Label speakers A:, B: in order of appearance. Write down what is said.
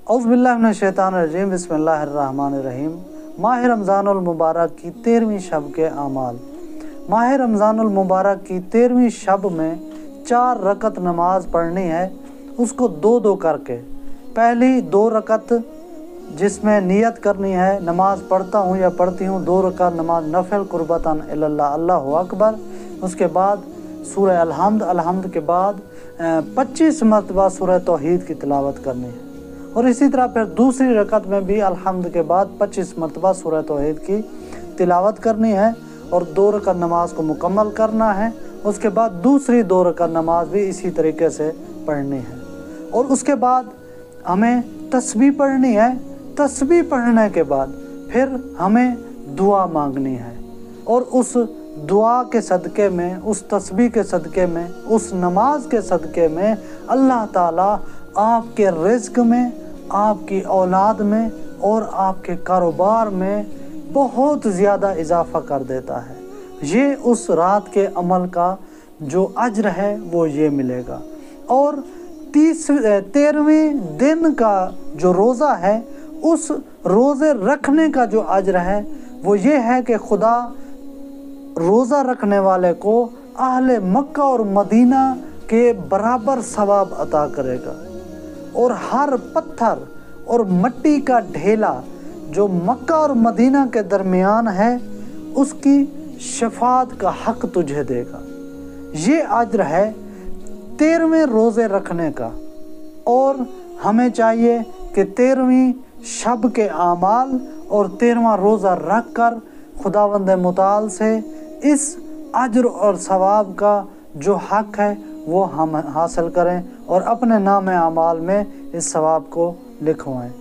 A: औज़ बिल्लाहि मिनश शैतानिर रजीम, बिस्मिल्लाहिर रहमानिर रहीम। माह रमज़ानुल मुबारक की 13वीं शब के आमाल। माह रमज़ानुल मुबारक की 13वीं शब में 4 रकत नमाज पढ़नी है, उसको 2-2 करके। पहली 2 रकत जिसमें नियत करनी है, नमाज पढ़ता हूँ या पढ़ती हूँ, 2 रकत नमाज नफिल कुर्बतन इल्लल्लाह, अल्लाहु अकबर। उसके बाद सूरह अलहम्द के बाद 25 मरतबा सूरह तौहीद की तिलावत करनी है। और इसी तरह फिर दूसरी रकत में भी अलहम्द के बाद 25 मरतबा सूरह तौहीद की तिलावत करनी है और 2 रकत नमाज को मुकम्मल करना है। उसके बाद दूसरी 2 रकत नमाज भी इसी तरीके से पढ़नी है। और उसके बाद हमें तस्बीह पढ़नी है। तस्बीह पढ़ने के बाद फिर हमें दुआ मांगनी है और उस दुआ के सदक़े में, उस तस्बीह के सदक़े में, उस नमाज के सदक़े में अल्लाह ताला आपके रिज़्क़ में, आपकी औलाद में और आपके कारोबार में बहुत ज़्यादा इजाफ़ा कर देता है। ये उस रात के अमल का जो अज्र है वो ये मिलेगा। और 13वें दिन का जो रोज़ा है, उस रोज़े रखने का जो अज्र है वो ये है कि खुदा रोज़ा रखने वाले को अहले मक्का और मदीना के बराबर सवाब अता करेगा। और हर पत्थर और मिट्टी का ढेला जो मक्का और मदीना के दरमियान है, उसकी शफाअत का हक तुझे देगा। ये अज्र है 13वें रोज़े रखने का। और हमें चाहिए कि 13वीं शब के आमाल और 13वां रोज़ा रख कर खुदावंद मुताल से इस अज्र और सवाब का जो हक है वो हम हासिल करें और अपने नाम आमाल में इस सवाब को लिखवाएं।